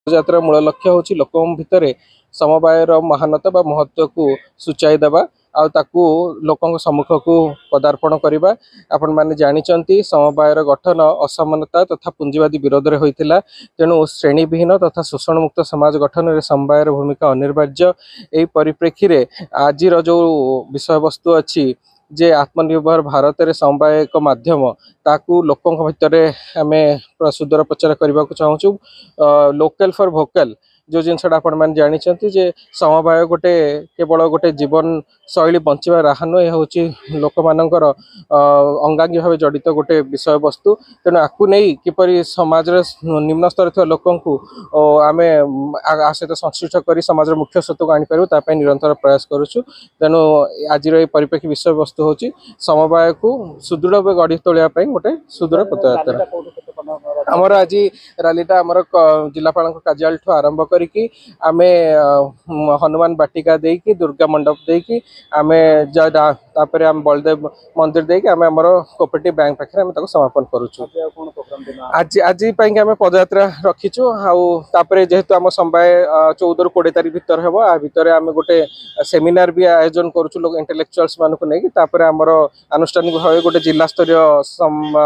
यात्रा मूल लक्ष्य हूँ लोक भितर समवायर महानता बा महत्व को सूचाई देवा आकु लोक सम्मुख को पदार्पण करवा। आपण मैंने जानते समवायर गठन असमानता तथा पुंजीवादी विरोध में होता तेणु श्रेणीविहीन तथा शोषण मुक्त समाज गठन में समवायर भूमिका अनिवार्य। यही परिप्रेक्षी में आज जो विषय वस्तु अच्छी जे आत्मनिर्भर भारत रे समवाय एक माध्यम ताकू लोकों भितर आम सुदूर प्रचार करने को चाहूँ। लोकल फॉर भोकल जो जिनसा आपण मैंने जानते जे समवाय गोटे केवल गोटे जीवन शैली बंचवा राह नुहे हूँ लोक मानकर अंगांगी भाव जड़ित गोटे विषय वस्तु। तेणु आपको नहीं किपर समाज निम्न स्तर थी लोक आम सहित संश्लिष्ट कर समाज मुख्य स्रोत को आनीपर ताप निरंतर प्रयास करुचु। तेणु आज परिप्रेक्षी विषय वस्तु हूँ समवाय को सुदृढ़ गढ़ी तोड़ापी गोटे सुदृढ़ पदयात्रा। आमर आज रैलीटा आमर जिलापाल कार्यालय ठू आरंभ करिकी आमे हनुमान बाटिका देकी दुर्गा मंडप देकी आमे तापर आम बलदेव मंदिर देकी आमे हमर कोऑपरेटिव बैंक पाखे आमे ताको समापन करूछु। आज आज पई आमे पदयात्रा रखिछु तापर जेहेतु आम समवाय 14 ରୁ 20 तारीख भीतर हेबो आ भीतर आमे गोटे सेमिनार भी आयोजन करूछु लोग इंटेलेक्चुअल्स मानको नेकी तापर हमर अनुष्ठानिक भाव गोटे जिला स्तरीय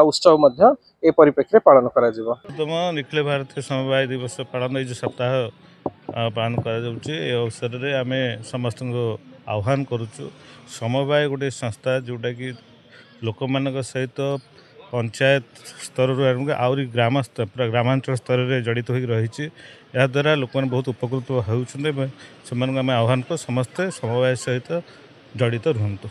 उत्सव मध्य ए परिप्रेक्षी पालन करा जिवो। निखिल भारतीय समवाय दिवस पालन जो सप्ताह पालन अवसर में आम समस्त को आह्वान करुचु। समवाय गोटे संस्था जोटा कि लोक मान सहित पंचायत स्तर आहरी ग्राम स्तर पूरा ग्रामांचल स्तर में जड़ित हो रही द्वारा लोक मैंने बहुत उपकृत होती आह्वान कर समस्ते समवाय सहित जड़ित रुहतु।